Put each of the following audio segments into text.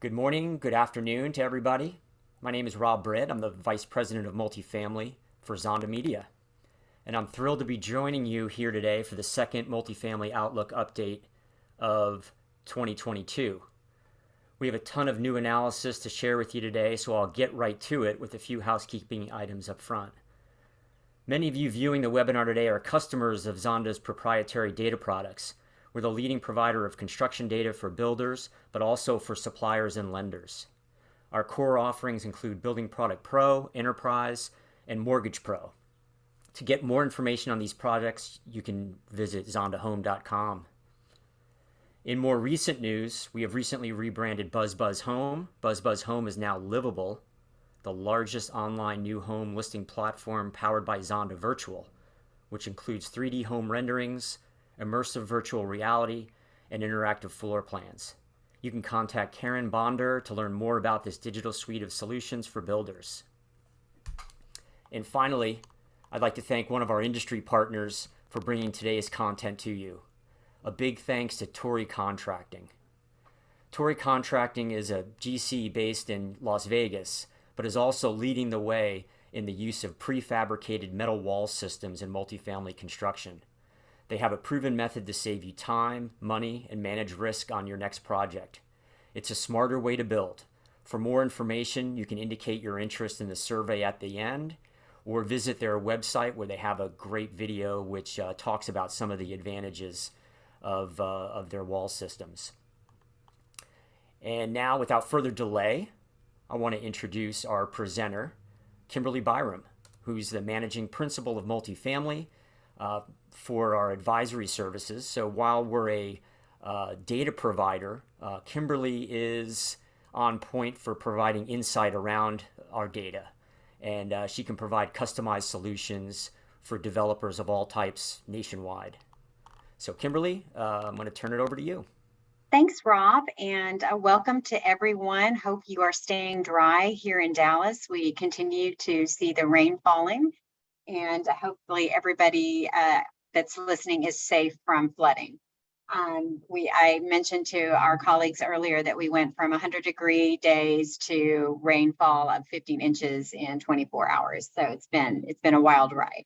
Good morning, good afternoon to everybody. My name is Rob Britt. I'm the Vice President of Multifamily for Zonda Media. And I'm thrilled to be joining you here today for the second Multifamily Outlook update of 2022. We have a ton of new analysis to share with you today, so I'll get right to it with a few housekeeping items up front. Many of you viewing the webinar today are customers of Zonda's proprietary data products. We're the leading provider of construction data for builders, but also for suppliers and lenders. Our core offerings include Building Product Pro, Enterprise, and Mortgage Pro. To get more information on these products, you can visit zondahome.com. In more recent news, we have recently rebranded BuzzBuzz Home. BuzzBuzz Home is now Livable, the largest online new home listing platform powered by Zonda Virtual, which includes 3D home renderings, immersive virtual reality, and interactive floor plans. You can contact Karen Bonder to learn more about this digital suite of solutions for builders. And finally, I'd like to thank one of our industry partners for bringing today's content to you. A big thanks to Torrey Contracting. Torrey Contracting is a GC based in Las Vegas, but is also leading the way in the use of prefabricated metal wall systems in multifamily construction. They have a proven method to save you time, money, and manage risk on your next project. It's a smarter way to build. For more information, you can indicate your interest in the survey at the end, or visit their website where they have a great video which talks about some of the advantages of their wall systems. And now, without further delay, I want to introduce our presenter, Kimberly Byrum, who's the Managing Principal of Multifamily for our advisory services. So while we're a data provider, Kimberly is on point for providing insight around our data. And she can provide customized solutions for developers of all types nationwide. So Kimberly, I'm going to turn it over to you. Thanks, Rob, and welcome to everyone. Hope you are staying dry here in Dallas. We continue to see the rain falling, and hopefully everybody that's listening is safe from flooding. I mentioned to our colleagues earlier that we went from 100-degree days to rainfall of 15 inches in 24 hours. So it's been a wild ride.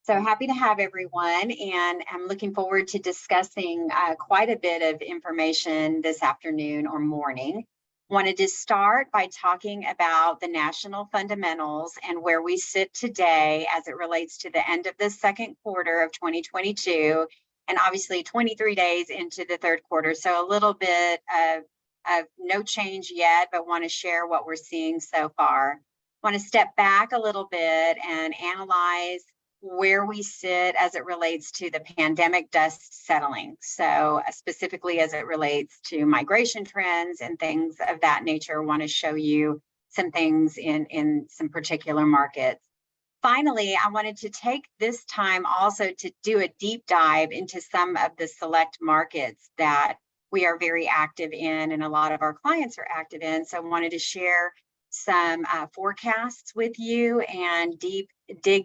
So happy to have everyone, and I'm looking forward to discussing quite a bit of information this afternoon or morning. Wanted to start by talking about the national fundamentals and where we sit today as it relates to the end of the second quarter of 2022, and obviously 23 days into the third quarter. So a little bit of no change yet, but want to share what we're seeing so far. Want to step back a little bit and analyze where we sit as it relates to the pandemic dust settling. So specifically as it relates to migration trends and things of that nature, want to show you some things in some particular markets. Finally, I wanted to take this time also to do a deep dive into some of the select markets that we are very active in and a lot of our clients are active in. So I wanted to share some forecasts with you and dig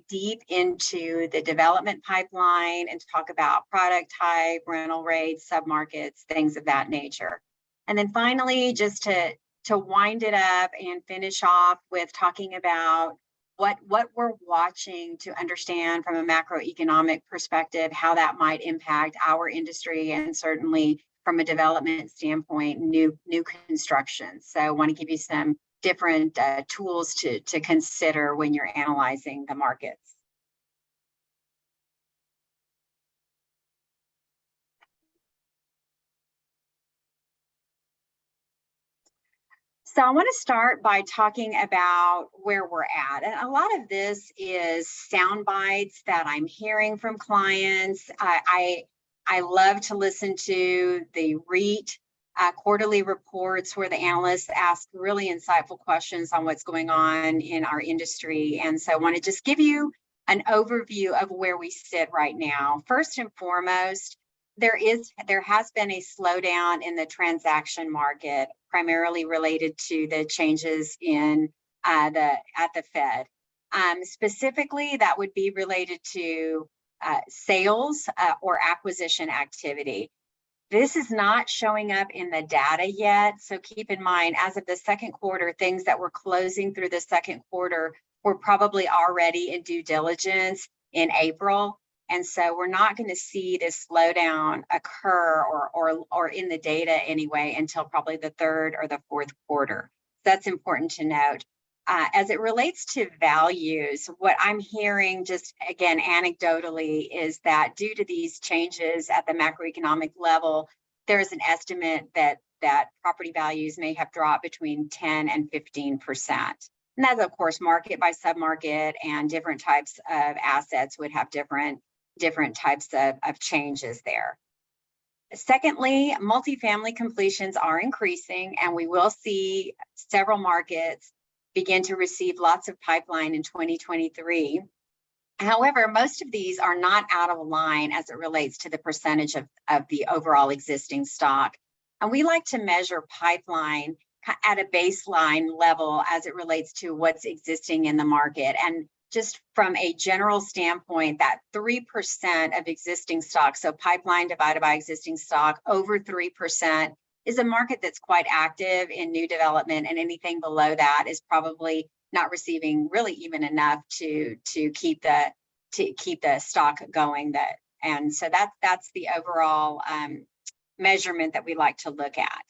deep into the development pipeline and talk about product type, rental rates, submarkets, things of that nature. And then finally, just to wind it up and finish off with talking about what we're watching to understand from a macroeconomic perspective, how that might impact our industry and certainly from a development standpoint, new construction. So I want to give you some different tools to consider when you're analyzing the markets. So I want to start by talking about where we're at. And a lot of this is sound bites that I'm hearing from clients. I love to listen to the REIT quarterly reports where the analysts ask really insightful questions on what's going on in our industry. And so I want to just give you an overview of where we sit right now. First and foremost, there has been a slowdown in the transaction market, primarily related to the changes in at the Fed. Specifically, that would be related to sales or acquisition activity. This is not showing up in the data yet. So keep in mind, as of the second quarter, things that were closing through the second quarter were probably already in due diligence in April. And so we're not going to see this slowdown occur or in the data anyway until probably the third or the fourth quarter. That's important to note. As it relates to values, what I'm hearing, just again anecdotally, is that due to these changes at the macroeconomic level, there is an estimate that property values may have dropped between 10 and 15%. And that's, of course, market by submarket, and different types of assets would have different types of changes there. Secondly, multifamily completions are increasing, and we will see several markets begin to receive lots of pipeline in 2023. However, most of these are not out of line as it relates to the percentage of the overall existing stock. And we like to measure pipeline at a baseline level as it relates to what's existing in the market. And just from a general standpoint, that 3% of existing stock, so pipeline divided by existing stock, over 3%, is a market that's quite active in new development, and anything below that is probably not receiving really even enough to keep the stock going. And so that's the overall measurement that we like to look at.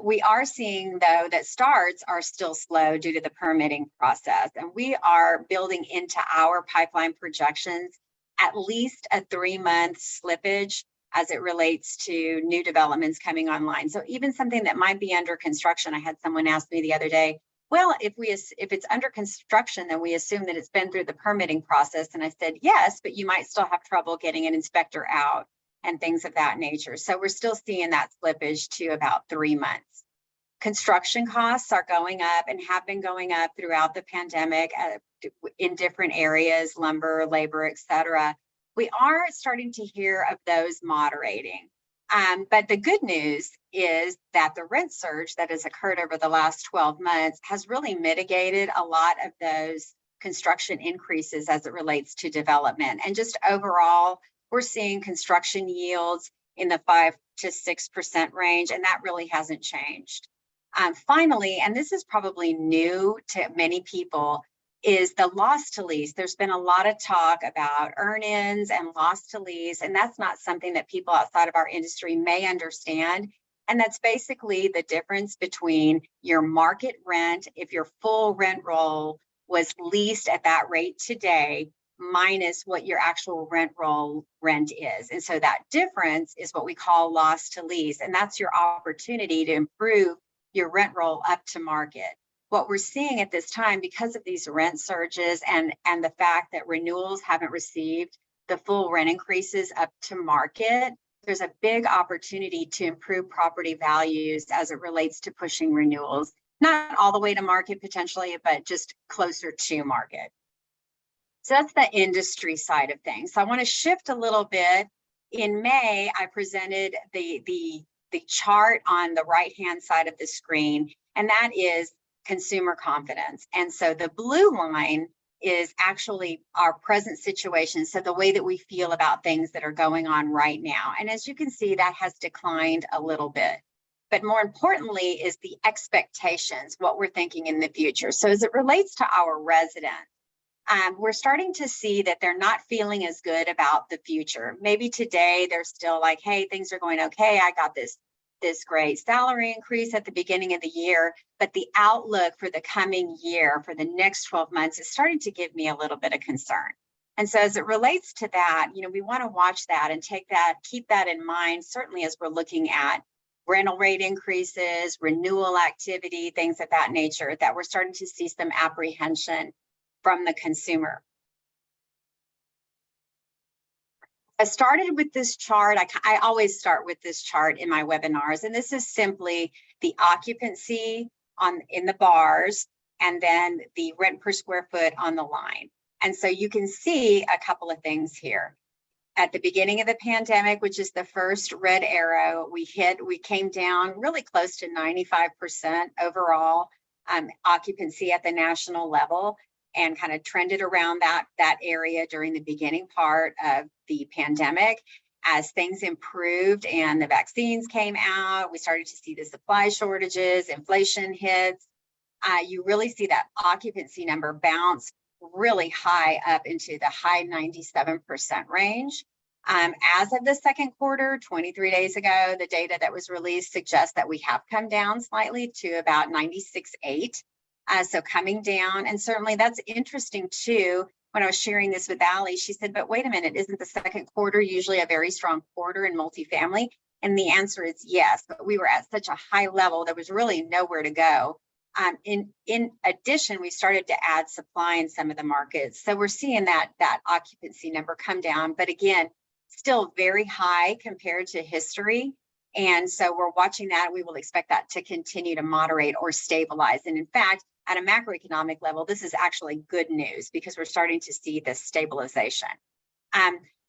We are seeing, though, that starts are still slow due to the permitting process, and we are building into our pipeline projections at least a 3-month slippage as it relates to new developments coming online. So even something that might be under construction, I had someone ask me the other day, well, if it's under construction, then we assume that it's been through the permitting process. And I said, yes, but you might still have trouble getting an inspector out and things of that nature. So we're still seeing that slippage to about 3 months. Construction costs are going up and have been going up throughout the pandemic in different areas, lumber, labor, et cetera. We are starting to hear of those moderating. But the good news is that the rent surge that has occurred over the last 12 months has really mitigated a lot of those construction increases as it relates to development. And just overall, we're seeing construction yields in the 5 to 6% range, and that really hasn't changed. Finally, and this is probably new to many people, is the loss to lease. There's been a lot of talk about earn-ins and loss to lease, and that's not something that people outside of our industry may understand. And that's basically the difference between your market rent, if your full rent roll was leased at that rate today, minus what your actual rent roll rent is. And so that difference is what we call loss to lease, and that's your opportunity to improve your rent roll up to market. What we're seeing at this time, because of these rent surges and the fact that renewals haven't received the full rent increases up to market, there's a big opportunity to improve property values as it relates to pushing renewals, not all the way to market potentially, but just closer to market. So that's the industry side of things. So I want to shift a little bit. In May, I presented the chart on the right-hand side of the screen, and that is consumer confidence. And so the blue line is actually our present situation. So the way that we feel about things that are going on right now. And as you can see, that has declined a little bit. But more importantly is the expectations, what we're thinking in the future. So as it relates to our residents, we're starting to see that they're not feeling as good about the future. Maybe today they're still like, hey, things are going okay. I got this great salary increase at the beginning of the year, but the outlook for the coming year, for the next 12 months, is starting to give me a little bit of concern. And so as it relates to that, we want to watch that and keep that in mind, certainly as we're looking at rental rate increases, renewal activity, things of that nature, that we're starting to see some apprehension from the consumer. I started with this chart. I always start with this chart in my webinars, and this is simply the occupancy in the bars and then the rent per square foot on the line. And so you can see a couple of things here. At the beginning of the pandemic, which is the first red arrow, we came down really close to 95% overall occupancy at the national level, and kind of trended around that area during the beginning part of the pandemic. as things improved and the vaccines came out, we started to see the supply shortages, inflation hits. You really see that occupancy number bounce really high up into the high 97% range. As of the second quarter, 23 days ago, the data that was released suggests that we have come down slightly to about 96.8. So coming down, and certainly that's interesting too. When I was sharing this with Allie, she said, but wait a minute, isn't the second quarter usually a very strong quarter in multifamily? And the answer is yes, but we were at such a high level, there was really nowhere to go. In addition, we started to add supply in some of the markets. So we're seeing that occupancy number come down, but again, still very high compared to history. And so we're watching that. We will expect that to continue to moderate or stabilize. And in fact, at a macroeconomic level, this is actually good news because we're starting to see this stabilization.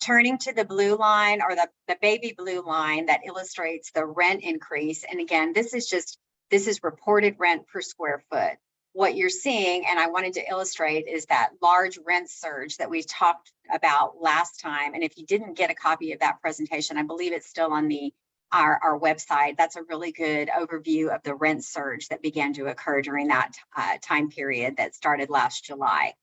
Turning to the blue line, or the baby blue line that illustrates the rent increase. And again, this is reported rent per square foot. What you're seeing, and I wanted to illustrate, is that large rent surge that we talked about last time. And if you didn't get a copy of that presentation, I believe it's still on our website. That's a really good overview of the rent surge that began to occur during that time period that started last July.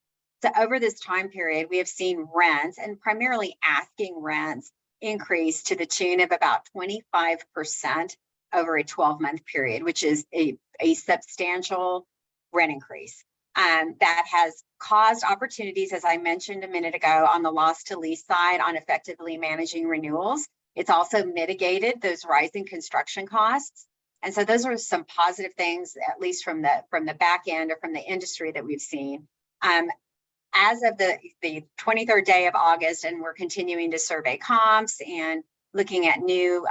So over this time period, we have seen rents, and primarily asking rents, increase to the tune of about 25% over a 12-month period, which is a substantial rent increase. That has caused opportunities, as I mentioned a minute ago, on the loss to lease side on effectively managing renewals. It's also mitigated those rising construction costs. And so those are some positive things, at least from the back end or from the industry that we've seen. As of the 23rd day of August, and we're continuing to survey comps and looking at new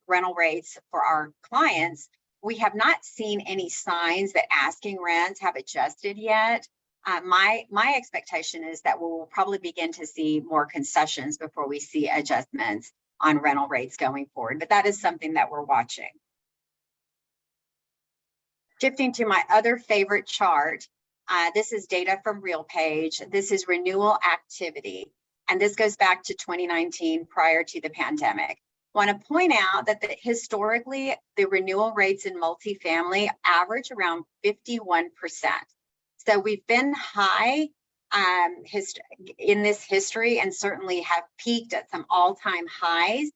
rental rates for our clients, we have not seen any signs that asking rents have adjusted yet. My expectation is that we'll probably begin to see more concessions before we see adjustments on rental rates going forward, but that is something that we're watching. Shifting to my other favorite chart, this is data from RealPage. This is renewal activity, and this goes back to 2019 prior to the pandemic. Want to point out that historically, the renewal rates in multifamily average around 51%. So we've been high in this history, and certainly have peaked at some all-time highs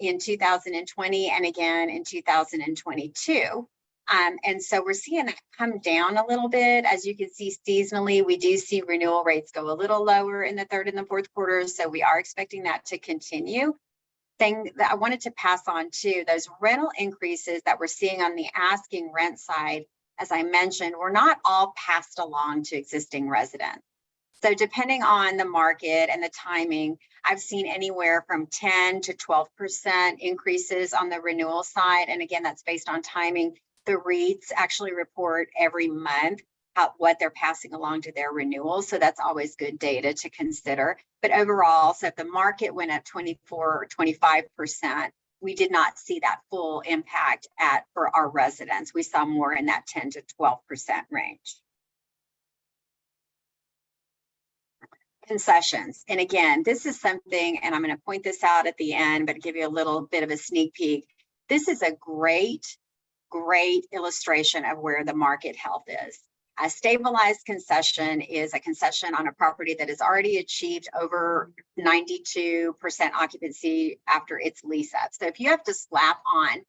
in 2020 and again in 2022. And so we're seeing that come down a little bit. As you can see, seasonally, we do see renewal rates go a little lower in the third and the fourth quarters. So we are expecting that to continue. Thing that I wanted to pass on to, those rental increases that we're seeing on the asking rent side, as I mentioned, were not all passed along to existing residents. So depending on the market and the timing, I've seen anywhere from 10 to 12% increases on the renewal side. And again, that's based on timing. The REITs actually report every month what they're passing along to their renewals. So that's always good data to consider. But overall, so if the market went up 24 or 25%, we did not see that full impact for our residents. We saw more in that 10 to 12% range. Concessions. And again, this is something, and I'm going to point this out at the end, but give you a little bit of a sneak peek. This is a great illustration of where the market health is. A stabilized concession is a concession on a property that has already achieved over 92% occupancy after its lease up. So if you have to slap on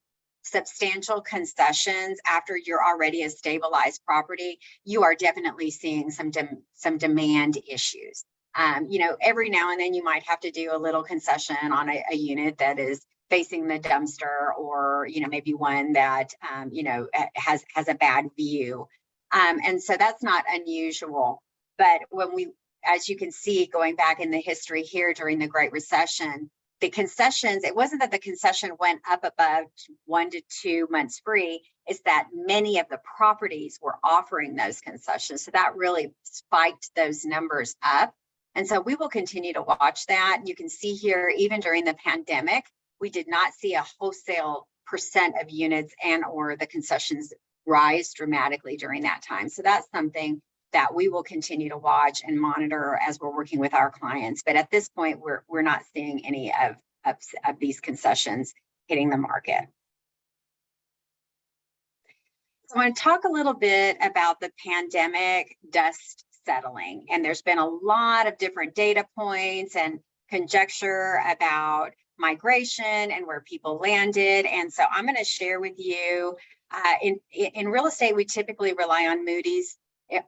substantial concessions after you're already a stabilized property, you are definitely seeing some demand issues. Every now and then you might have to do a little concession on a unit that is facing the dumpster, or maybe one that has a bad view. And so that's not unusual. But as you can see, going back in the history here during the Great Recession, the concessions, it wasn't that the concession went up above 1 to 2 months free, it's that many of the properties were offering those concessions. So that really spiked those numbers up. And so we will continue to watch that. You can see here, even during the pandemic, we did not see a wholesale percent of units and or the concessions rise dramatically during that time. So that's something that we will continue to watch and monitor as we're working with our clients. But at this point, we're not seeing any of these concessions hitting the market. So I want to talk a little bit about the pandemic dust settling. And there's been a lot of different data points and conjecture about migration and where people landed. And so I'm going to share with you, in real estate, we typically rely on Moody's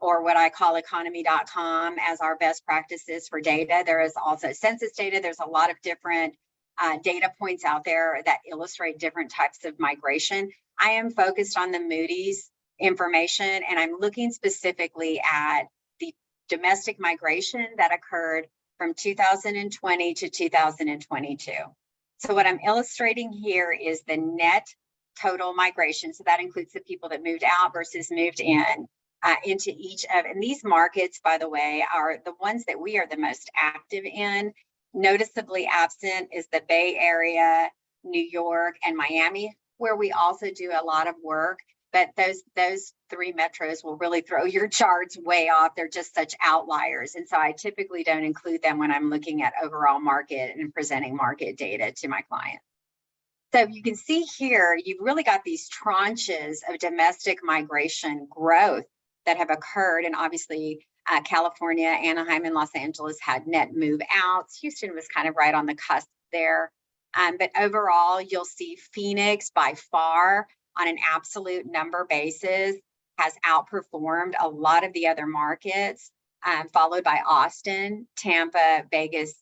or what I call economy.com as our best practices for data. There is also census data. There's a lot of different data points out there that illustrate different types of migration. I am focused on the Moody's information, and I'm looking specifically at the domestic migration that occurred from 2020 to 2022. So what I'm illustrating here is the net total migration. So that includes the people that moved out versus moved in into each of, and these markets, by the way, are the ones that we are the most active in. Noticeably absent is the Bay Area, New York, and Miami, where we also do a lot of work. But those three metros will really throw your charts way off. They're just such outliers. And so I typically don't include them when I'm looking at overall market and presenting market data to my clients. So you can see here, you've really got these tranches of domestic migration growth that have occurred. And obviously, California, Anaheim, and Los Angeles had net move outs. Houston was kind of right on the cusp there. But overall, you'll see Phoenix by far on an absolute number basis has outperformed a lot of the other markets, followed by Austin, Tampa, Vegas,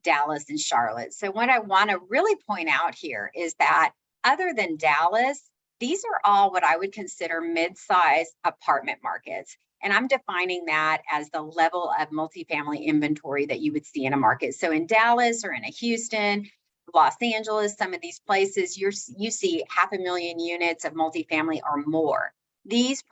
Dallas, and Charlotte. So what I want to really point out here is that other than Dallas, these are all what I would consider mid-size apartment markets. And I'm defining that as the level of multifamily inventory that you would see in a market. So in Dallas or in a Houston, Los Angeles, some of these places, you see 500,000 units of multifamily or more. These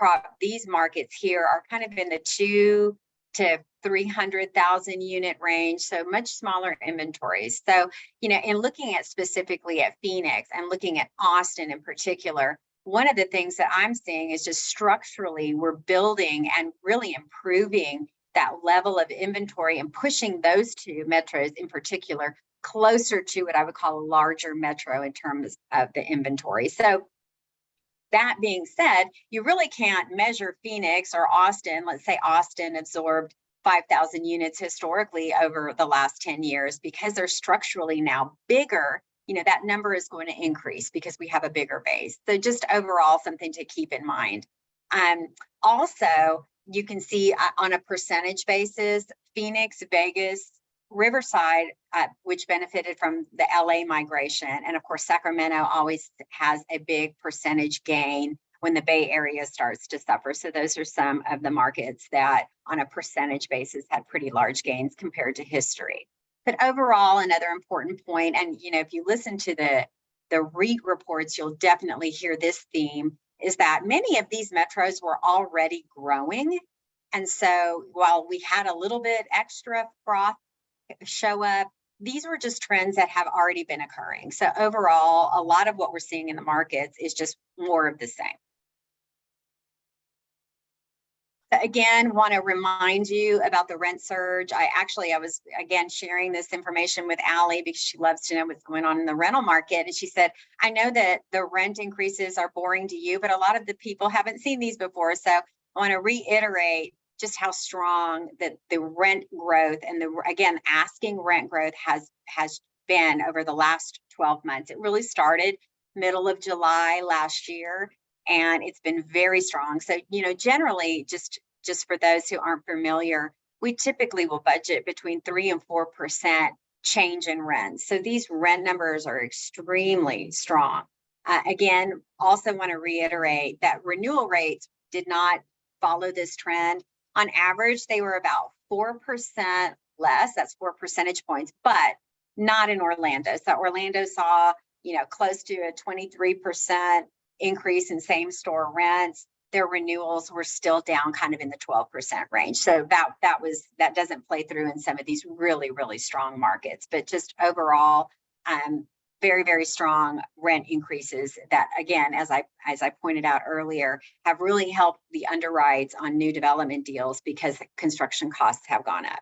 markets here are kind of in the 2 to 300,000 unit range, so much smaller inventories. So, in looking at specifically at Phoenix and looking at Austin in particular, one of the things that I'm seeing is just structurally we're building and really improving that level of inventory and pushing those two metros in particular closer to what I would call a larger metro in terms of the inventory. So that being said, you really can't measure Phoenix or Austin. Let's say Austin absorbed 5,000 units historically over the last 10 years because they're structurally now bigger. That number is going to increase because we have a bigger base. So just overall, something to keep in mind. Also, you can see on a percentage basis, Phoenix, Vegas, Riverside, which benefited from the LA migration. And of course, Sacramento always has a big percentage gain when the Bay Area starts to suffer. So those are some of the markets that on a percentage basis had pretty large gains compared to history. But overall, another important point, and if you listen to the REIT reports, you'll definitely hear this theme, is that many of these metros were already growing. And so while we had a little bit extra froth show up, these were just trends that have already been occurring. So overall, a lot of what we're seeing in the markets is just more of the same. Again, want to remind you about the rent surge. I was again sharing this information with Allie because she loves to know what's going on in the rental market. And she said, I know that the rent increases are boring to you, but a lot of the people haven't seen these before. So I want to reiterate just how strong that the rent growth and again, asking rent growth has been over the last 12 months. It really started middle of July last year, and it's been very strong. So, generally, just for those who aren't familiar, we typically will budget between 3 and 4% change in rent. So these rent numbers are extremely strong. Again, also want to reiterate that renewal rates did not follow this trend. On average, they were about 4% less. That's 4 percentage points, but not in Orlando. So Orlando saw, close to a 23% increase in same store rents. Their renewals were still down kind of in the 12% range. So that doesn't play through in some of these really, really strong markets, but just overall, very, very strong rent increases that, again, as I pointed out earlier, have really helped the underwrites on new development deals because construction costs have gone up.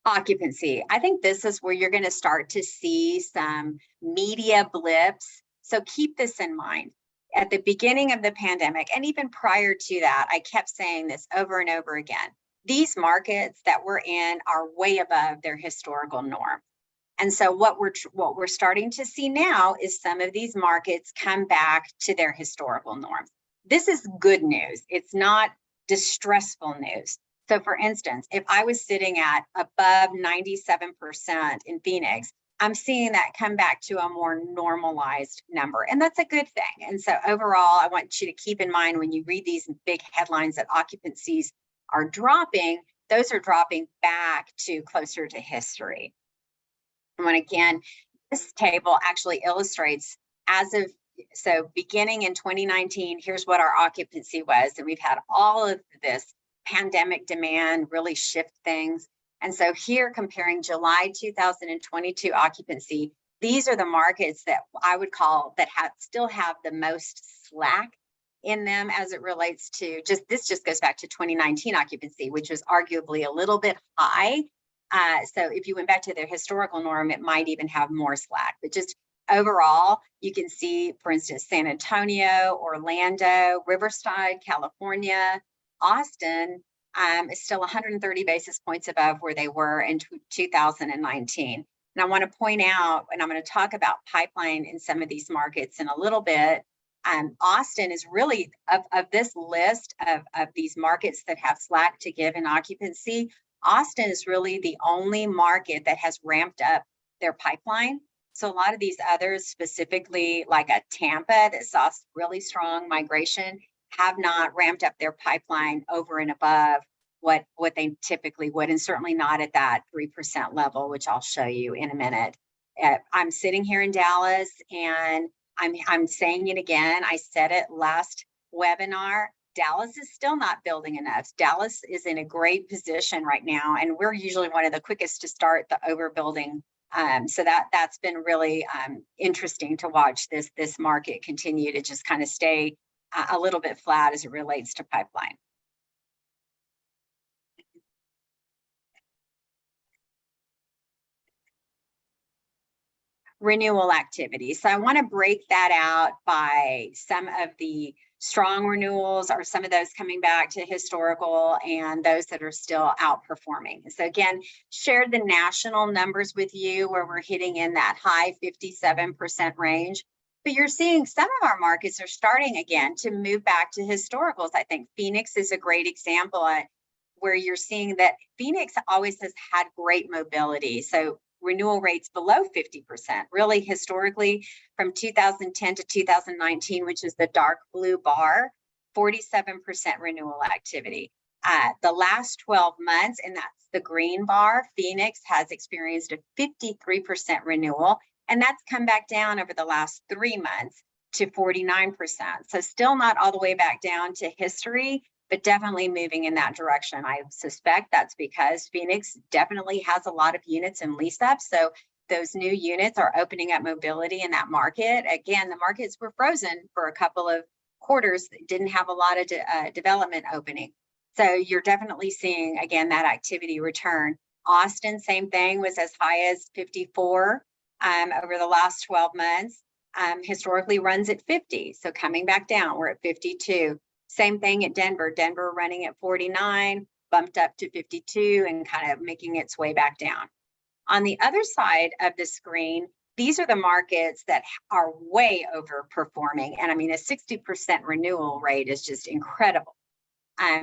Occupancy. I think this is where you're going to start to see some media blips. So keep this in mind. At the beginning of the pandemic, and even prior to that, I kept saying this over and over again. These markets that we're in are way above their historical norm. And so what we're starting to see now is some of these markets come back to their historical norms. This is good news. It's not distressful news. So for instance, if I was sitting at above 97% in Phoenix, I'm seeing that come back to a more normalized number, and that's a good thing. And so overall, I want you to keep in mind when you read these big headlines that occupancies are dropping, those are dropping back to closer to history. And again, this table actually illustrates so beginning in 2019, here's what our occupancy was. And we've had all of this pandemic demand really shift things. And so here, comparing July 2022 occupancy, these are the markets that I would call that still have the most slack in them as it relates to this just goes back to 2019 occupancy, which was arguably a little bit high. So if you went back to their historical norm, it might even have more slack, but just overall, you can see, for instance, San Antonio, Orlando, Riverside, California, Austin is still 130 basis points above where they were in 2019. And I want to point out, and I'm going to talk about pipeline in some of these markets in a little bit. Austin is really, of this list of these markets that have slack to give in occupancy, Austin is really the only market that has ramped up their pipeline. So a lot of these others, specifically like a Tampa that saw really strong migration, have not ramped up their pipeline over and above what they typically would, and certainly not at that 3% level, which I'll show you in a minute. I'm sitting here in Dallas, and I'm saying it again. I said it last webinar. Dallas is still not building enough. Dallas is in a great position right now, and we're usually one of the quickest to start the overbuilding. So that's been really interesting to watch this market continue to just kind of stay a little bit flat as it relates to pipeline. Renewal activity. So I want to break that out by some of the strong renewals, or some of those coming back to historical, and those that are still outperforming. So again, shared the national numbers with you where we're hitting in that high 57% range. But you're seeing some of our markets are starting again to move back to historicals. I think Phoenix is a great example where you're seeing that Phoenix always has had great mobility. So renewal rates below 50%, really historically from 2010 to 2019, which is the dark blue bar, 47% renewal activity. The last 12 months, and that's the green bar, Phoenix has experienced a 53% renewal, and that's come back down over the last 3 months to 49%. So still not all the way back down to history, but definitely moving in that direction. I suspect that's because Phoenix definitely has a lot of units in lease up. So those new units are opening up mobility in that market. Again, the markets were frozen for a couple of quarters, didn't have a lot of development opening. So you're definitely seeing, again, that activity return. Austin, same thing, was as high as 54 over the last 12 months. Historically runs at 50. So coming back down, we're at 52. Same thing at Denver. Denver running at 49, bumped up to 52, and kind of making its way back down. On the other side of the screen, these are the markets that are way overperforming. And I mean, a 60% renewal rate is just incredible.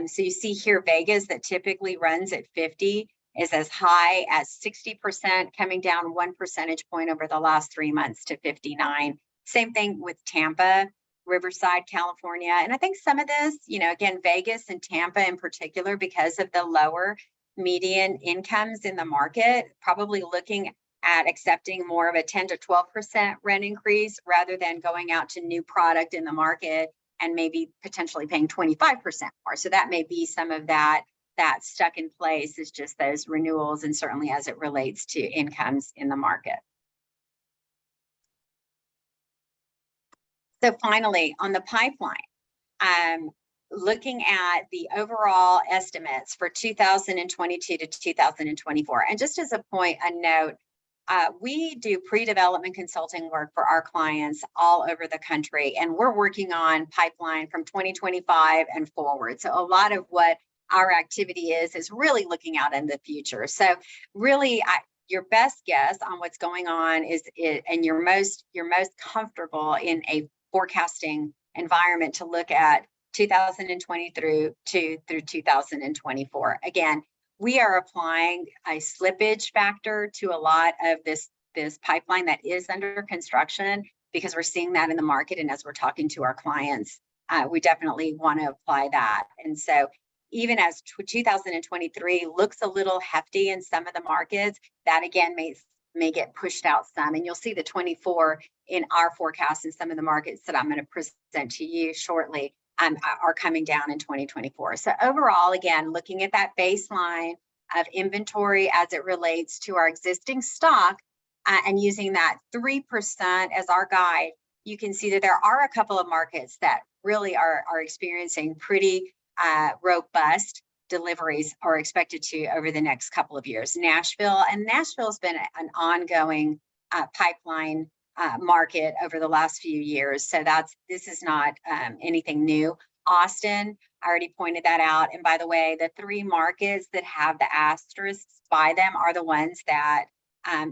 So you see here, Vegas, that typically runs at 50, is as high as 60%, coming down 1 percentage point over the last 3 months to 59. Same thing with Tampa, Riverside, California. And I think some of this, again, Vegas and Tampa in particular, because of the lower median incomes in the market, probably looking at accepting more of a 10 to 12% rent increase rather than going out to new product in the market and maybe potentially paying 25% more. So that may be some of that stuck in place, is just those renewals, and certainly as it relates to incomes in the market. So finally, on the pipeline, looking at the overall estimates for 2022 to 2024. And just as a point, a note, we do pre-development consulting work for our clients all over the country, and we're working on pipeline from 2025 and forward. So a lot of what our activity is really looking out in the future. So really, your best guess on what's going on and you're most comfortable in a forecasting environment to look at 2020 through 2024. Again, we are applying a slippage factor to a lot of this pipeline that is under construction, because we're seeing that in the market. And as we're talking to our clients, we definitely want to apply that. And so even as 2023 looks a little hefty in some of the markets, that again may get pushed out some. And you'll see the 24 in our forecast in some of the markets that I'm going to present to you shortly are coming down in 2024. So overall, again, looking at that baseline of inventory as it relates to our existing stock and using that 3% as our guide, you can see that there are a couple of markets that really are experiencing pretty robust deliveries are expected to over the next couple of years. Nashville's been an ongoing pipeline market over the last few years. So this is not anything new. Austin, I already pointed that out. And by the way, the 3 markets that have the asterisks by them are the ones that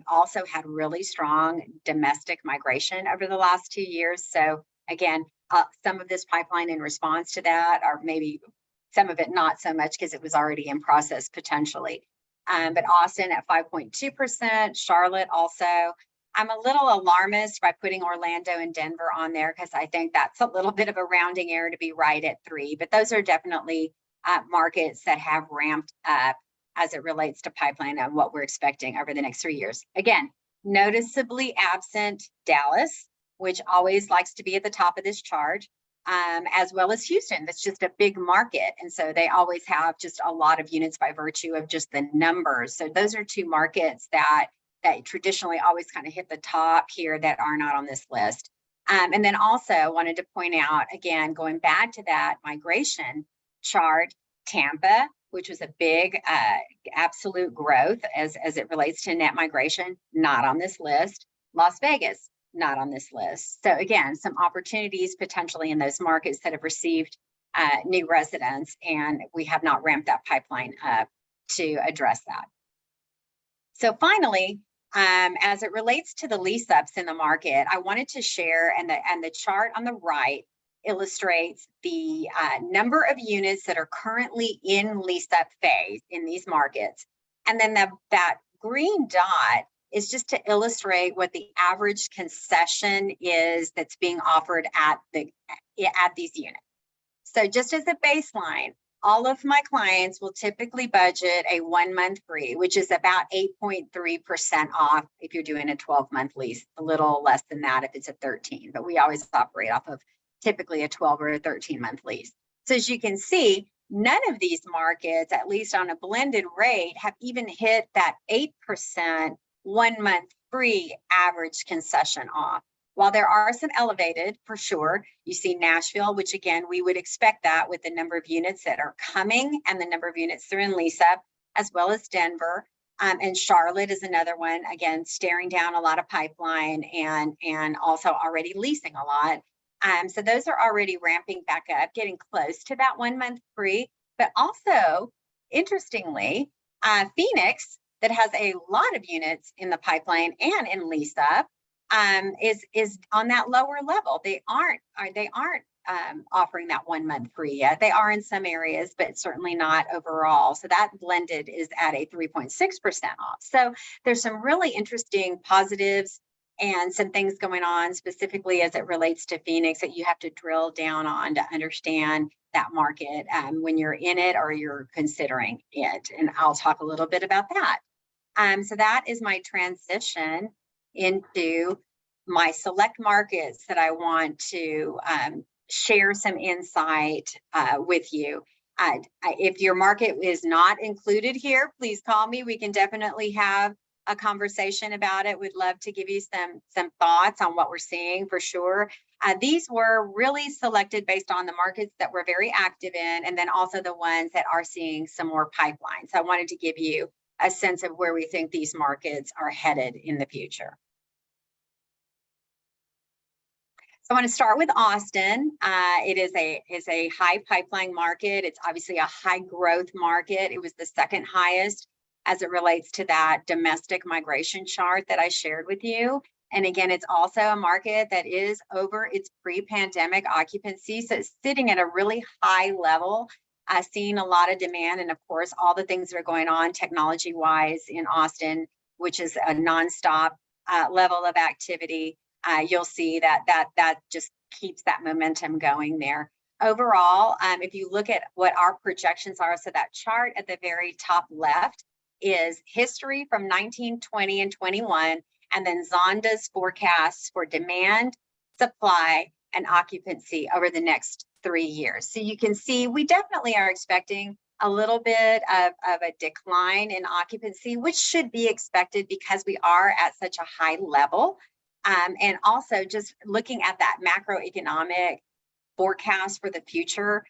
also had really strong domestic migration over the last 2 years. So again, some of this pipeline in response to that, or maybe some of it not so much because it was already in process potentially. But Austin at 5.2%, Charlotte also. I'm a little alarmist by putting Orlando and Denver on there because I think that's a little bit of a rounding error to be right at 3. But those are definitely markets that have ramped up as it relates to pipeline and what we're expecting over the next 3 years. Again, noticeably absent Dallas, which always likes to be at the top of this chart, as well as Houston. That's just a big market. And so they always have just a lot of units by virtue of just the numbers. So those are 2 markets that traditionally always kind of hit the top here that are not on this list. And then also wanted to point out, again, going back to that migration chart, Tampa, which was a big absolute growth as it relates to net migration, not on this list. Las Vegas, not on this list. So again, some opportunities potentially in those markets that have received new residents, and we have not ramped that pipeline up to address that. So finally, as it relates to the lease ups in the market, I wanted to share, and the chart on the right illustrates the number of units that are currently in lease up phase in these markets. And then that green dot is just to illustrate what the average concession is that's being offered at these units. So just as a baseline, all of my clients will typically budget a 1 month free, which is about 8.3% off if you're doing a 12-month lease, a little less than that if it's a 13, but we always operate off of typically a 12 or a 13-month lease. So as you can see, none of these markets, at least on a blended rate, have even hit that 8% 1 month free average concession off. While there are some elevated, for sure, you see Nashville, which again, we would expect that with the number of units that are coming and the number of units that are in lease up, as well as Denver. And Charlotte is another one, again, staring down a lot of pipeline and also already leasing a lot. So those are already ramping back up, getting close to that 1 month free. But also, interestingly, Phoenix, that has a lot of units in the pipeline and in lease up, is on that lower level. They aren't offering that 1 month free yet. They are in some areas, but certainly not overall. So that blended is at a 3.6% off. So there's some really interesting positives and some things going on specifically as it relates to Phoenix that you have to drill down on to understand that market when you're in it or you're considering it. And I'll talk a little bit about that. So that is my transition into my select markets that I want to share some insight with you. If your market is not included here, please call me. We can definitely have a conversation about it. We'd love to give you some thoughts on what we're seeing for sure. These were really selected based on the markets that we're very active in, and then also the ones that are seeing some more pipelines. So I wanted to give you a sense of where we think these markets are headed in the future. So I want to start with Austin. It is a high pipeline market. It's obviously a high growth market. It was the second highest as it relates to that domestic migration chart that I shared with you. And again, it's also a market that is over its pre-pandemic occupancy. So it's sitting at a really high level, seeing a lot of demand. And of course, all the things that are going on technology-wise in Austin, which is a nonstop level of activity. You'll see that just keeps that momentum going there. Overall, if you look at what our projections are, so that chart at the very top left is history from 19, 20, and 21, and then Zonda's forecasts for demand, supply, and occupancy over the next 3 years. So you can see we definitely are expecting a little bit of a decline in occupancy, which should be expected because we are at such a high level. And also just looking at that macroeconomic forecast for the future,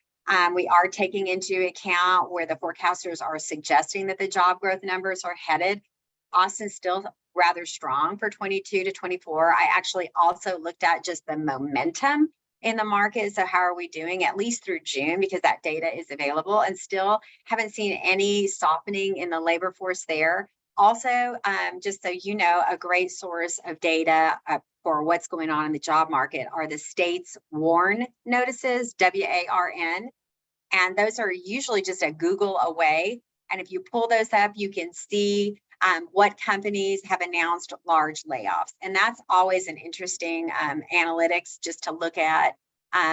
we are taking into account where the forecasters are suggesting that the job growth numbers are headed. Austin's still rather strong for 22 to 24. I actually also looked at just the momentum in the market. So how are we doing at least through June, because that data is available, and still haven't seen any softening in the labor force there. Also, just so you know, a great source of data for what's going on in the job market are the state's WARN notices, WARN, and those are usually just a Google away. And if you pull those up, you can see what companies have announced large layoffs. And that's always an interesting analytics just to look at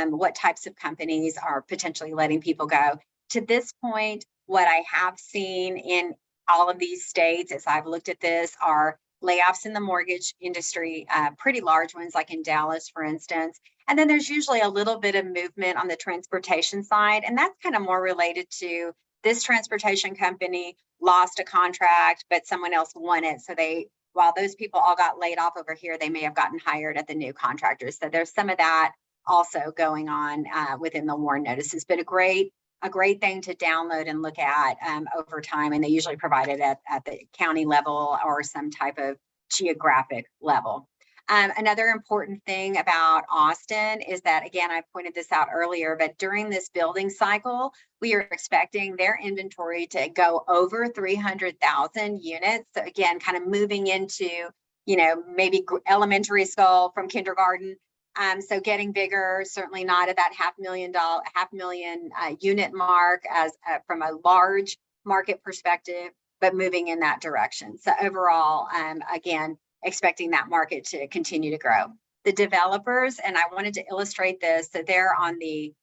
what types of companies are potentially letting people go. To this point, what I have seen in all of these states, as I've looked at this, are layoffs in the mortgage industry, pretty large ones like in Dallas, for instance. And then there's usually a little bit of movement on the transportation side. And that's kind of more related to this transportation company lost a contract, but someone else won it. So while those people all got laid off over here, they may have gotten hired at the new contractors. So there's some of that also going on within the WARN notices, but a great thing to download and look at over time. And they usually provide it at the county level or some type of geographic level. Another important thing about Austin is that, again, I pointed this out earlier, but during this building cycle, we are expecting their inventory to go over 300,000 units. So again, kind of moving into, maybe elementary school from kindergarten. So getting bigger, certainly not at that 500,000 unit mark as from a large market perspective, but moving in that direction. So overall, again, expecting that market to continue to grow. The developers, and I wanted to illustrate this, so they're on the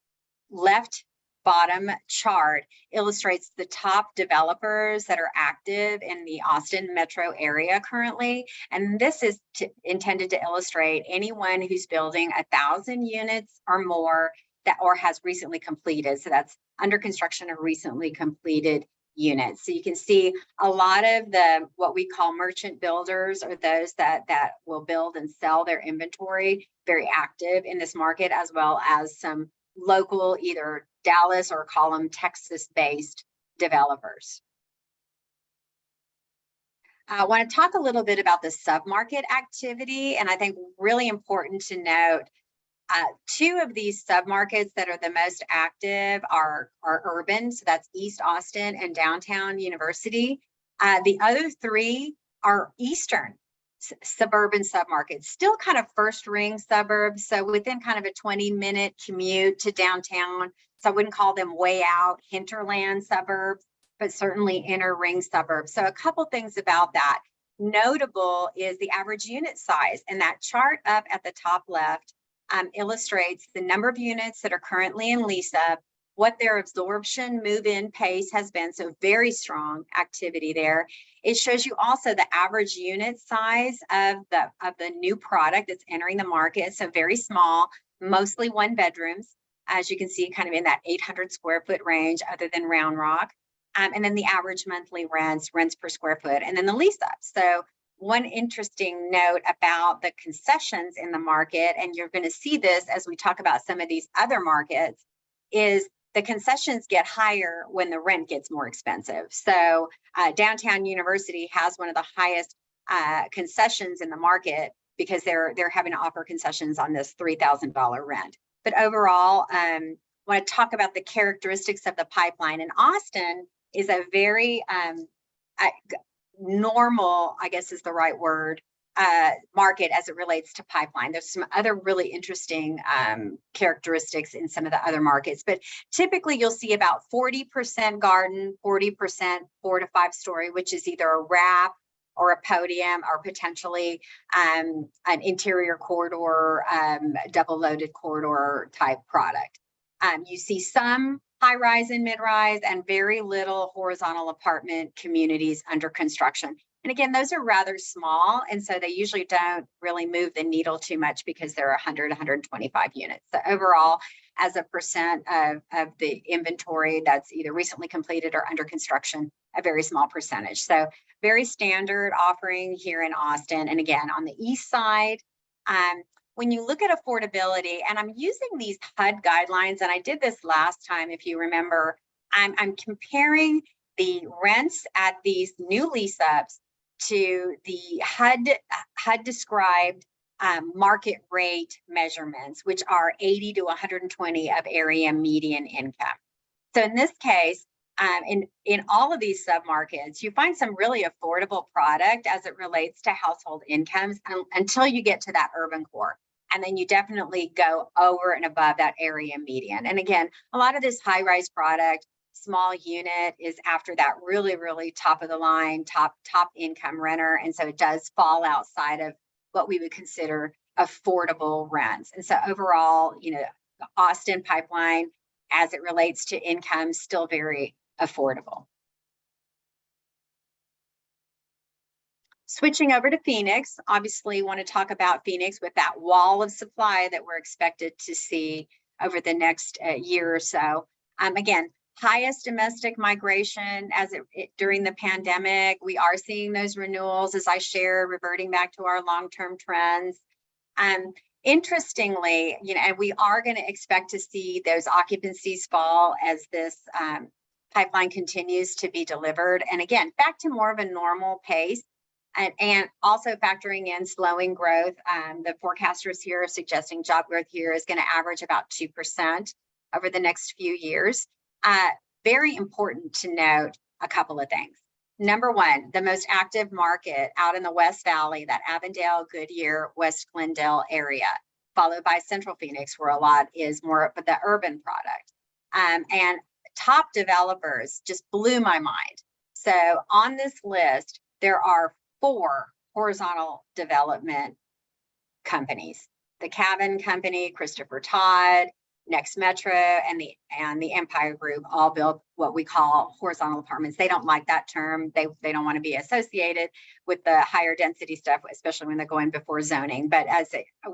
left bottom chart, illustrates the top developers that are active in the Austin metro area currently. And this is intended to illustrate anyone who's building 1,000 units or more or has recently completed. So that's under construction or recently completed units. So you can see a lot of what we call merchant builders, or those that will build and sell their inventory, very active in this market, as well as some local, either Dallas or call them Texas-based developers. I want to talk a little bit about the submarket activity, and I think really important to note, two of these submarkets that are the most active are urban, so that's East Austin and Downtown University. The other three are eastern suburban submarkets, still kind of first ring suburbs, so within kind of a 20-minute commute to downtown. So I wouldn't call them way out hinterland suburbs, but certainly inner ring suburbs. So a couple things about that. Notable is the average unit size, and that chart up at the top left illustrates the number of units that are currently in lease up, what their absorption move-in pace has been, so very strong activity there. It shows you also the average unit size of the new product that's entering the market, so very small, mostly one bedrooms, as you can see, kind of in that 800 square foot range, other than Round Rock. And then the average monthly rents per square foot, and then the lease up. So one interesting note about the concessions in the market, and you're going to see this as we talk about some of these other markets, is the concessions get higher when the rent gets more expensive. So Downtown University has one of the highest concessions in the market because they're having to offer concessions on this $3,000 rent. But overall, I want to talk about the characteristics of the pipeline. And Austin is a very normal, I guess is the right word, market as it relates to pipeline. There's some other really interesting characteristics in some of the other markets, but typically you'll see about 40% garden, 40% 4 to 5 story, which is either a wrap or a podium or potentially an interior corridor, double loaded corridor type product. You see some high rise and mid rise and very little horizontal apartment communities under construction. And again, those are rather small. And so they usually don't really move the needle too much because they're 100, 125 units. So overall, as a percent of the inventory that's either recently completed or under construction, a very small percentage. So very standard offering here in Austin. And again, on the east side, when you look at affordability, and I'm using these HUD guidelines, and I did this last time, if you remember, I'm comparing the rents at these new lease ups to the HUD described market rate measurements, which are 80 to 120 of area median income. So in this case, in all of these submarkets, you find some really affordable product as it relates to household incomes until you get to that urban core. And then you definitely go over and above that area median. And again, a lot of this high-rise product, small unit, is after that really, really top of the line, top income renter. And so it does fall outside of what we would consider affordable rents. And so overall, you know, the Austin pipeline, as it relates to income, still very affordable. Switching over to Phoenix, obviously want to talk about Phoenix with that wall of supply that we're expected to see over the next year or so. Again, highest domestic migration as during the pandemic. We are seeing those renewals, as I shared, reverting back to our long-term trends. Interestingly, you know, and we are going to expect to see those occupancies fall as this pipeline continues to be delivered. And again, back to more of a normal pace. And also factoring in slowing growth. The forecasters here are suggesting job growth here is going to average about 2% over the next few years. Very important to note a couple of things. Number one, the most active market out in the West Valley, that Avondale, Goodyear, West Glendale area, followed by Central Phoenix, where a lot is more of the urban product. And top developers just blew my mind. So on this list, there are 4 horizontal development companies: the Cabin Company, Christopher Todd, Next Metro, and the Empire Group all build what we call horizontal apartments. They don't like that term. They don't want to be associated with the higher density stuff, especially when they're going before zoning. But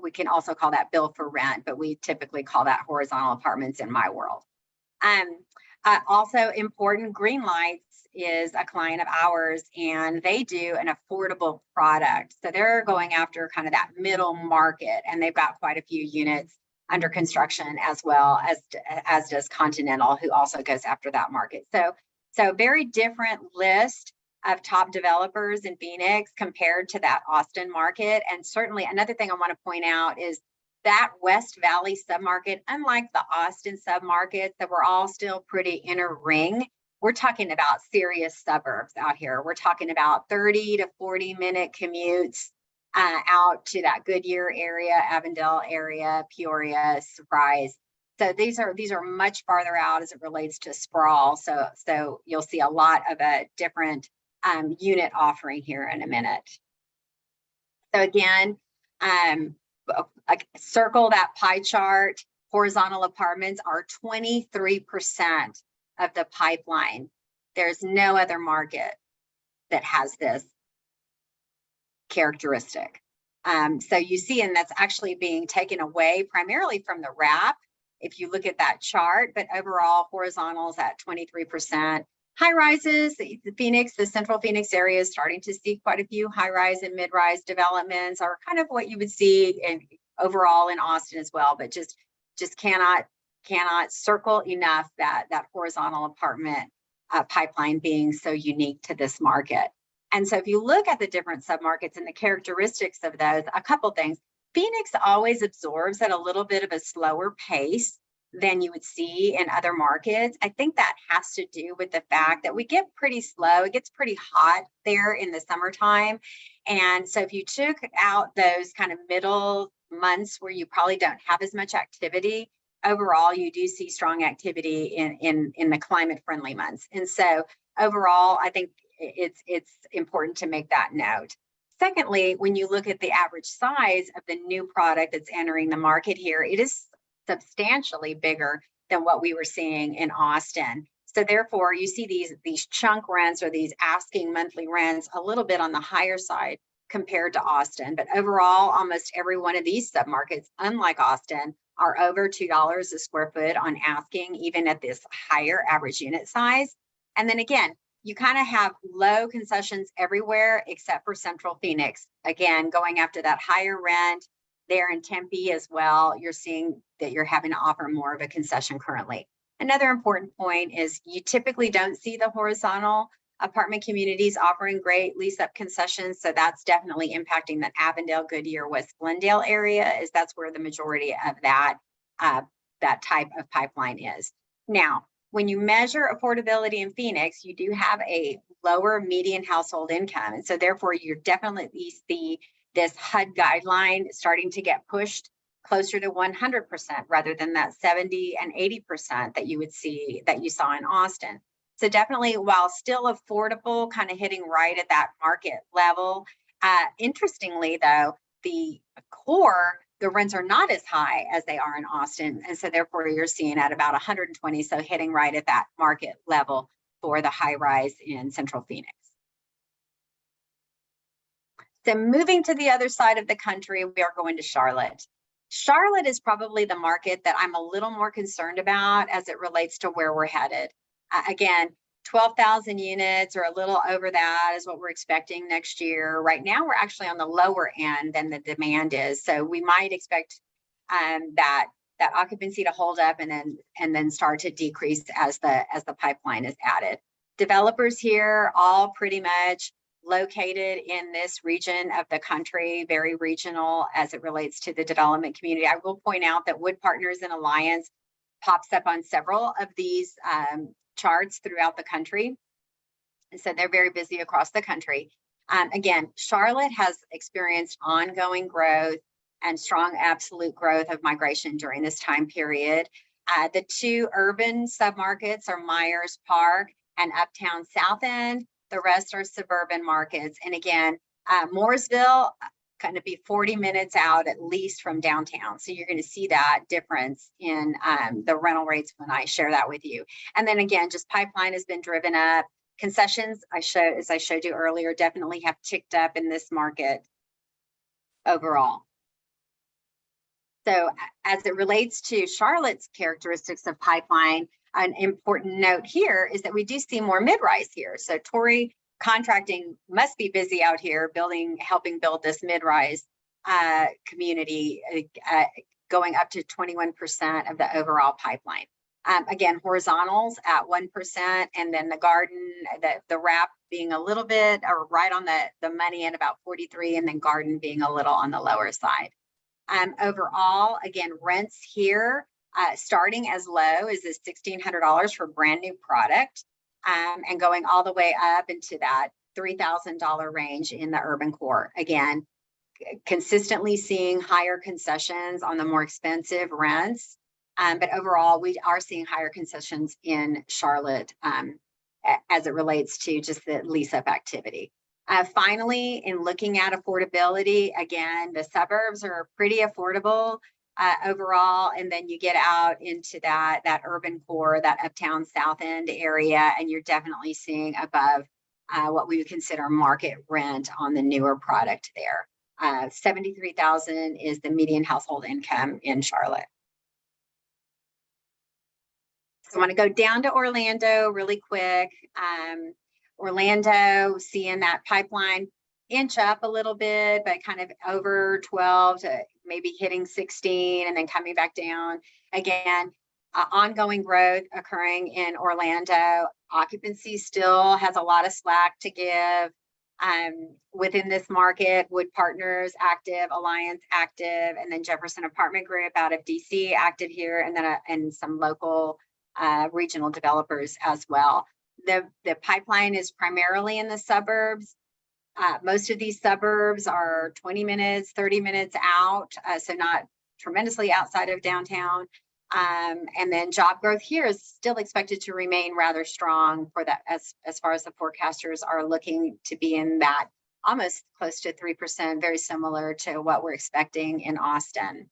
we can also call that build for rent, but we typically call that horizontal apartments in my world. Also important, Green Lights is a client of ours, and they do an affordable product. So they're going after kind of that middle market, and they've got quite a few units under construction, as well as does Continental, who also goes after that market. So very different list of top developers in Phoenix compared to that Austin market. And certainly another thing I want to point out is that West Valley submarket, unlike the Austin submarkets that we're all still pretty inner ring, we're talking about serious suburbs out here. We're talking about 30 to 40-minute commutes out to that Goodyear area, Avondale area, Peoria, Surprise. So these are much farther out as it relates to sprawl. So you'll see a lot of a different unit offering here in a minute. So again, circle that pie chart. Horizontal apartments are 23% of the pipeline. There's no other market that has this characteristic. So you see, and that's actually being taken away primarily from the wrap, if you look at that chart, but overall horizontals at 23%. high rises, the Phoenix, the central Phoenix area is starting to see quite a few high rise and mid rise developments, are kind of what you would see in overall in Austin as well, but just cannot circle enough that horizontal apartment pipeline being so unique to this market. And so if you look at the different submarkets and the characteristics of those, a couple things. Phoenix always absorbs at a little bit of a slower pace than you would see in other markets. I think that has to do with the fact that we get pretty slow. It gets pretty hot there in the summertime. And so if you took out those kind of middle months where you probably don't have as much activity, overall, you do see strong activity in the climate friendly months. And so overall, I think it's important to make that note. Secondly, when you look at the average size of the new product that's entering the market here, it is substantially bigger than what we were seeing in Austin. So therefore, you see these chunk rents or these asking monthly rents a little bit on the higher side compared to Austin. But overall, almost every one of these submarkets, unlike Austin, are over $2 a square foot on asking, even at this higher average unit size. And then again, you kind of have low concessions everywhere except for Central Phoenix. Again, going after that higher rent there in Tempe as well, you're seeing that you're having to offer more of a concession currently. Another important point is you typically don't see the horizontal apartment communities offering great lease up concessions. So that's definitely impacting that Avondale, Goodyear, West Glendale area, as that's where the majority of that type of pipeline is. Now, when you measure affordability in Phoenix, you do have a lower median household income. And so therefore, you're definitely see this HUD guideline starting to get pushed closer to 100% rather than that 70 and 80% that you would see that you saw in Austin. So definitely, while still affordable, kind of hitting right at that market level. Interestingly, though, the core, the rents are not as high as they are in Austin. And so therefore, you're seeing at about 120, so hitting right at that market level for the high rise in Central Phoenix. So moving to the other side of the country, we are going to Charlotte. Charlotte is probably the market that I'm a little more concerned about as it relates to where we're headed. Again, 12,000 units or a little over that is what we're expecting next year. Right now, we're actually on the lower end than the demand is. So we might expect that occupancy to hold up and then start to decrease as the pipeline is added. Developers here all pretty much located in this region of the country, very regional as it relates to the development community. I will point out that Wood Partners and Alliance pops up on several of these charts throughout the country. And so they're very busy across the country. Again, Charlotte has experienced ongoing growth and strong absolute growth of migration during this time period. The two urban submarkets are Myers Park and Uptown South End. The rest are suburban markets. And again, Mooresville kind of be 40 minutes out at least from downtown. So you're going to see that difference in the rental rates when I share that with you. And then again, just pipeline has been driven up. Concessions, as I showed you earlier, definitely have ticked up in this market overall. So as it relates to Charlotte's characteristics of pipeline, an important note here is that we do see more mid-rise here. So Torrey Contracting must be busy out here helping build this mid-rise community, going up to 21% of the overall pipeline. Again, horizontals at 1%, and then the garden, the wrap being a little bit or right on the money at about 43, and then garden being a little on the lower side. Overall, again, rents here starting as low as this $1,600 for brand new product, and going all the way up into that $3,000 range in the urban core. Again, consistently seeing higher concessions on the more expensive rents. But overall, we are seeing higher concessions in Charlotte as it relates to just the lease-up activity. Finally, in looking at affordability, again, the suburbs are pretty affordable overall, and then you get out into that urban core, that Uptown South End area, and you're definitely seeing above what we would consider market rent on the newer product there. $73,000 is the median household income in Charlotte. So I want to go down to Orlando really quick. Orlando, seeing that pipeline inch up a little bit, but kind of over 12 to maybe hitting 16 and then coming back down. Again, ongoing growth occurring in Orlando. Occupancy still has a lot of slack to give. Within this market, Wood Partners active, Alliance active, and then Jefferson Apartment Group out of DC active here, and then and some local regional developers as well. The pipeline is primarily in the suburbs. Most of these suburbs are 20 minutes, 30 minutes out, so not tremendously outside of downtown. And then job growth here is still expected to remain rather strong for that, as far as the forecasters are looking to be in that almost close to 3%, very similar to what we're expecting in Austin.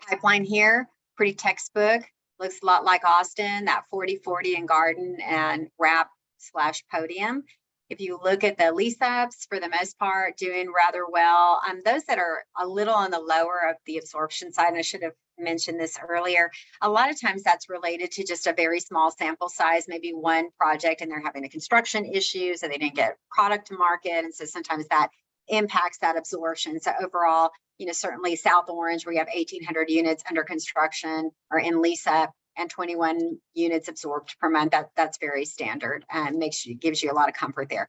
Pipeline here, pretty textbook, looks a lot like Austin, that 40-40 in Garden and Wrap/Podium. If you look at the lease ups, for the most part, doing rather well. Those that are a little on the lower of the absorption side, and I should have mentioned this earlier, a lot of times that's related to just a very small sample size, maybe one project, and they're having a construction issue, so they didn't get product to market. And so sometimes that impacts that absorption. So overall, certainly South Orange, where you have 1,800 units under construction or in lease up, and 21 units absorbed per month. That's very standard and gives you a lot of comfort there.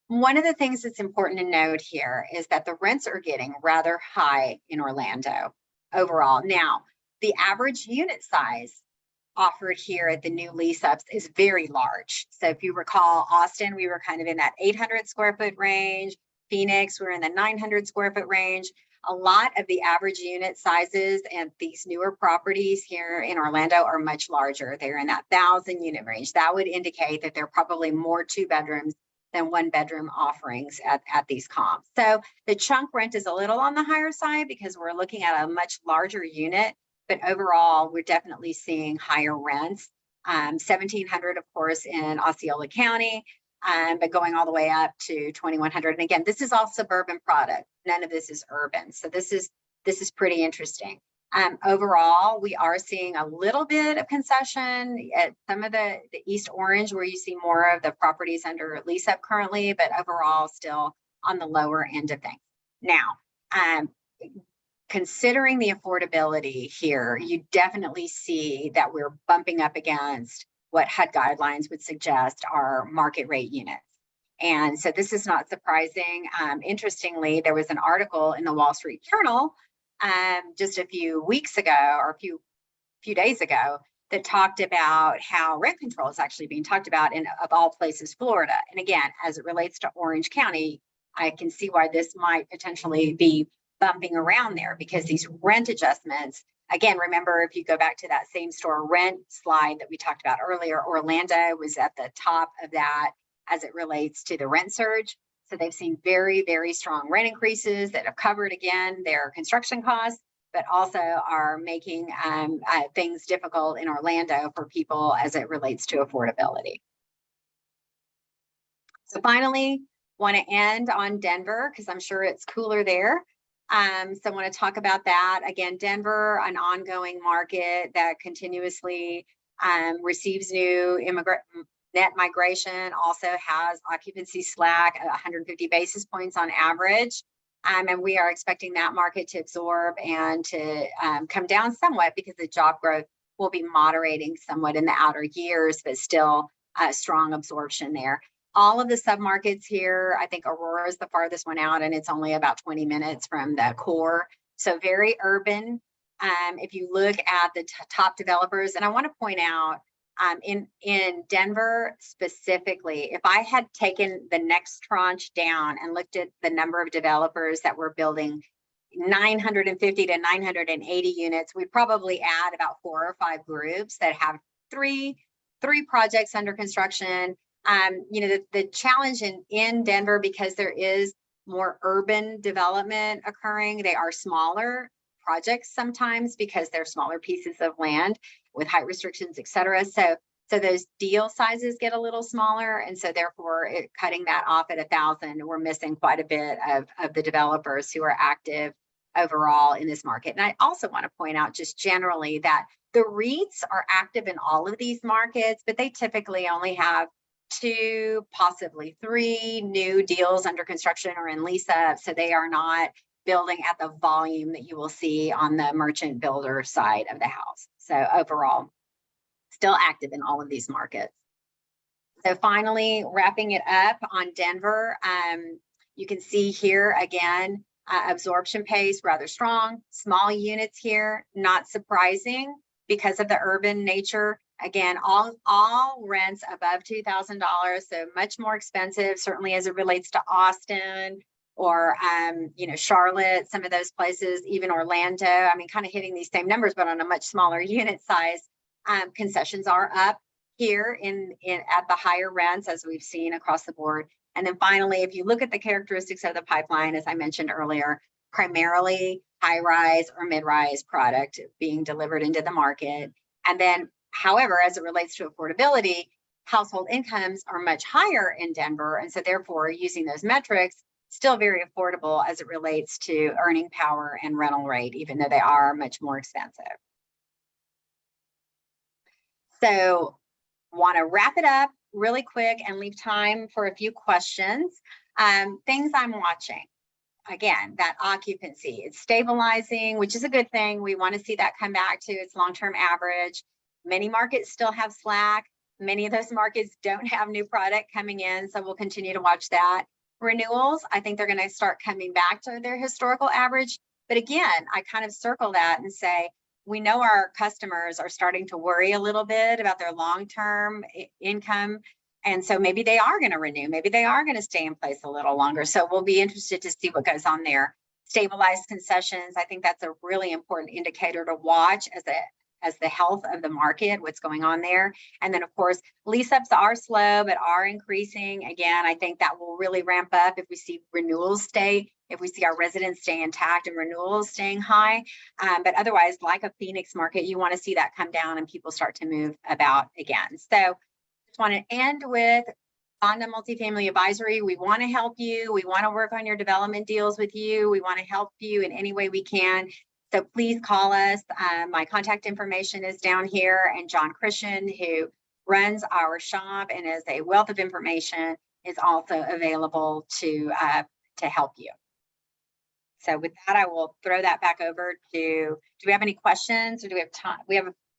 One of the things that's important to note here is that the rents are getting rather high in Orlando overall. Now, the average unit size offered here at the new lease ups is very large. So if you recall, Austin, we were kind of in that 800 square foot range. Phoenix, we're in the 900 square foot range. A lot of the average unit sizes and these newer properties here in Orlando are much larger. They're in that 1,000 unit range. That would indicate that there are probably more 2 bedrooms than 1 bedroom offerings at these comps. So the chunk rent is a little on the higher side because we're looking at a much larger unit, but overall, we're definitely seeing higher rents. 1,700, of course, in Osceola County. But going all the way up to 2,100. And again, this is all suburban product. None of this is urban. So this is pretty interesting. Overall, we are seeing a little bit of concession at some of the East Orange, where you see more of the properties under lease up currently, but overall still on the lower end of things. Now, considering the affordability here, you definitely see that we're bumping up against what HUD guidelines would suggest are market rate units. And so this is not surprising. Interestingly, there was an article in the Wall Street Journal just a few weeks ago or a few days ago that talked about how rent control is actually being talked about in, of all places, Florida. And again, as it relates to Orange County, I can see why this might potentially be bumping around there, because these rent adjustments, again, remember, if you go back to that same store rent slide that we talked about earlier, Orlando was at the top of that as it relates to the rent surge. So they've seen very, very strong rent increases that have covered, again, their construction costs, but also are making things difficult in Orlando for people as it relates to affordability. So finally, want to end on Denver, because I'm sure it's cooler there. So I want to talk about that. Again, Denver, an ongoing market that continuously receives new net migration, also has occupancy slack at 150 basis points on average. And we are expecting that market to absorb and to come down somewhat, because the job growth will be moderating somewhat in the outer years, but still strong absorption there. All of the submarkets here, I think Aurora is the farthest one out, and it's only about 20 minutes from the core. So very urban. If you look at the top developers, and I want to point out in Denver specifically, if I had taken the next tranche down and looked at the number of developers that were building 950 to 980 units, we probably add about 4 or 5 groups that have three projects under construction. The challenge in Denver, because there is more urban development occurring, they are smaller projects sometimes because they're smaller pieces of land with height restrictions, et cetera. So those deal sizes get a little smaller. And so therefore, cutting that off at 1,000, we're missing quite a bit of the developers who are active overall in this market. And I also want to point out just generally that the REITs are active in all of these markets, but they typically only have 2, possibly 3 new deals under construction or in lease up. So they are not building at the volume that you will see on the merchant builder side of the house. So overall, still active in all of these markets. So finally, wrapping it up on Denver, you can see here again, absorption pace rather strong, small units here, not surprising because of the urban nature. Again, all rents above $2,000, so much more expensive, certainly as it relates to Austin or Charlotte, some of those places, even Orlando. I mean, kind of hitting these same numbers, but on a much smaller unit size. Concessions are up here at the higher rents as we've seen across the board. And then finally, if you look at the characteristics of the pipeline, as I mentioned earlier, primarily high-rise or mid-rise product being delivered into the market. And then, however, as it relates to affordability, household incomes are much higher in Denver. And so therefore, using those metrics, still very affordable as it relates to earning power and rental rate, even though they are much more expensive. So want to wrap it up really quick and leave time for a few questions. Things I'm watching. Again, that occupancy, it's stabilizing, which is a good thing. We want to see that come back to its long-term average. Many markets still have slack. Many of those markets don't have new product coming in, so we'll continue to watch that. Renewals, I think they're going to start coming back to their historical average. But again, I kind of circle that and say, we know our customers are starting to worry a little bit about their long-term income. And so maybe they are going to renew. Maybe they are going to stay in place a little longer. So we'll be interested to see what goes on there. Stabilized concessions, I think that's a really important indicator to watch as the health of the market, what's going on there. And then, of course, lease ups are slow, but are increasing. Again, I think that will really ramp up if we see renewals if we see our residents stay intact and renewals staying high. But otherwise, like a Phoenix market, you want to see that come down and people start to move about again. So just want to end with Zonda Multifamily Advisory. We want to help you. We want to work on your development deals with you. We want to help you in any way we can. So please call us. My contact information is down here, and John Christian, who runs our shop and is a wealth of information, is also available to help you. So with that, I will throw that back over to, do we have any questions, or do we have time?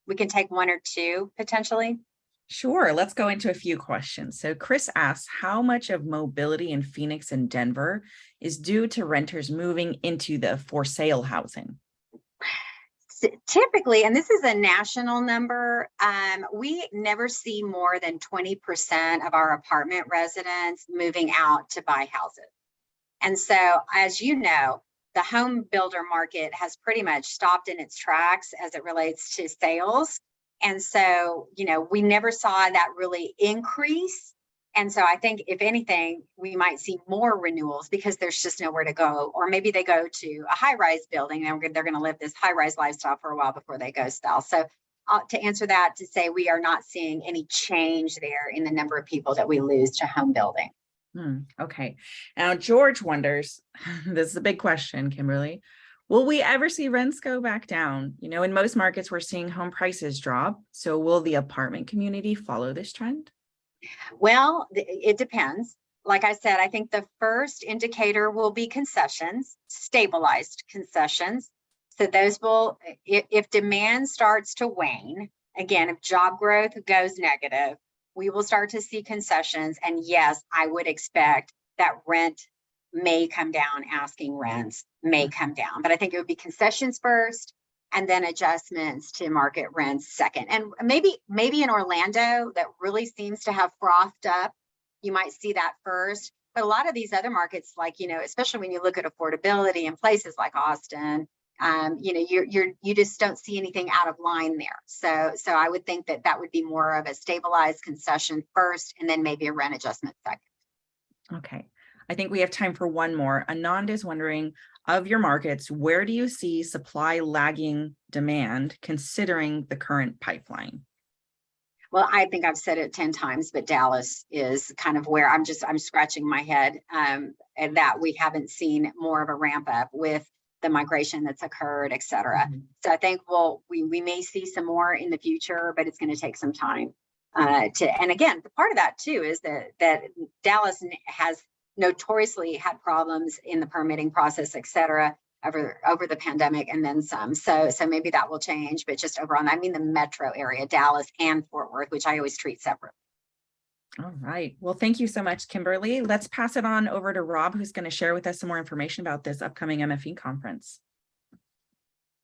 We can take 1 or 2 potentially. Sure. Let's go into a few questions. So Chris asks, how much of mobility in Phoenix and Denver is due to renters moving into the for sale housing? Typically, and this is a national number, we never see more than 20% of our apartment residents moving out to buy houses. And so, as you know, the home builder market has pretty much stopped in its tracks as it relates to sales. And so, we never saw that really increase. And so I think, if anything, we might see more renewals because there's just nowhere to go. Or maybe they go to a high-rise building and they're going to live this high-rise lifestyle for a while before they go sell. So to answer that, to say we are not seeing any change there in the number of people that we lose to home building. Okay. Now, George wonders, this is a big question, Kimberly, will we ever see rents go back down? In most markets, we're seeing home prices drop. So will the apartment community follow this trend? Well, it depends. Like I said, I think the first indicator will be concessions, stabilized concessions. So those will, if demand starts to wane, again, if job growth goes negative, we will start to see concessions. And yes, I would expect that rent may come down, asking rents may come down. But I think it would be concessions first, and then adjustments to market rents second. And maybe in Orlando, that really seems to have frothed up, you might see that first. But a lot of these other markets, like, especially when you look at affordability in places like Austin, you just don't see anything out of line there. So I would think that would be more of a stabilized concession first, and then maybe a rent adjustment second. Okay. I think we have time for one more. Anand is wondering, of your markets, where do you see supply lagging demand considering the current pipeline? Well, I think I've said it 10 times, but Dallas is kind of where I'm scratching my head, and that we haven't seen more of a ramp up with the migration that's occurred, et cetera. Mhm. So I think we may see some more in the future, but it's going to take some time. And again, the part of that too is that Dallas has notoriously had problems in the permitting process, et cetera, over the pandemic and then some. So maybe that will change, but just overall, I mean the metro area, Dallas and Fort Worth, which I always treat separate. All right. Well, thank you so much, Kimberly. Let's pass it on over to Rob, who's going to share with us some more information about this upcoming MFE conference.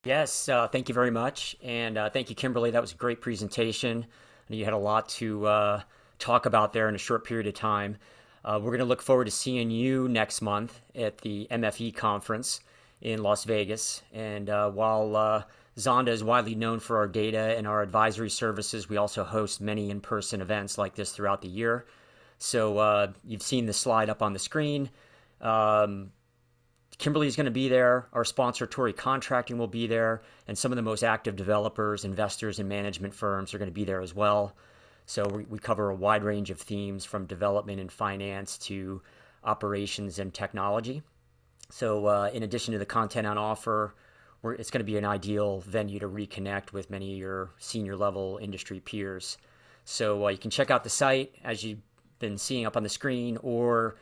Yes, thank you very much. And thank you, Kimberly. That was a great presentation. You had a lot to talk about there in a short period of time. We're going to look forward to seeing you next month at the MFE conference in Las Vegas. And while Zonda is widely known for our data and our advisory services, we also host many in-person events like this throughout the year. So you've seen the slide up on the screen. Kimberly is going to be there. Our sponsor, Torrey Contracting, will be there. And some of the most active developers, investors, and management firms are going to be there as well. So we cover a wide range of themes from development and finance to operations and technology. So in addition to the content on offer, it's going to be an ideal venue to reconnect with many of your senior level industry peers. So you can check out the site as you've been seeing up on the screen, or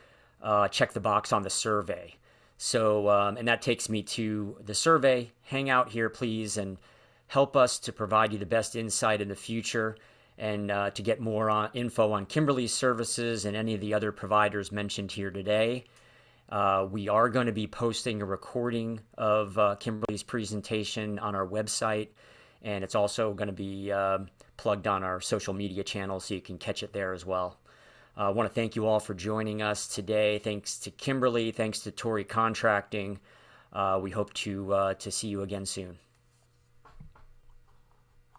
check the box on the survey. So, and that takes me to the survey. Hang out here, please, and help us to provide you the best insight in the future, and to get more info on Kimberly's services and any of the other providers mentioned here today. We are going to be posting a recording of Kimberly's presentation on our website, and it's also going to be plugged on our social media channels, so you can catch it there as well. I want to thank you all for joining us today. Thanks to Kimberly. Thanks to Torrey Contracting. We hope to see you again soon.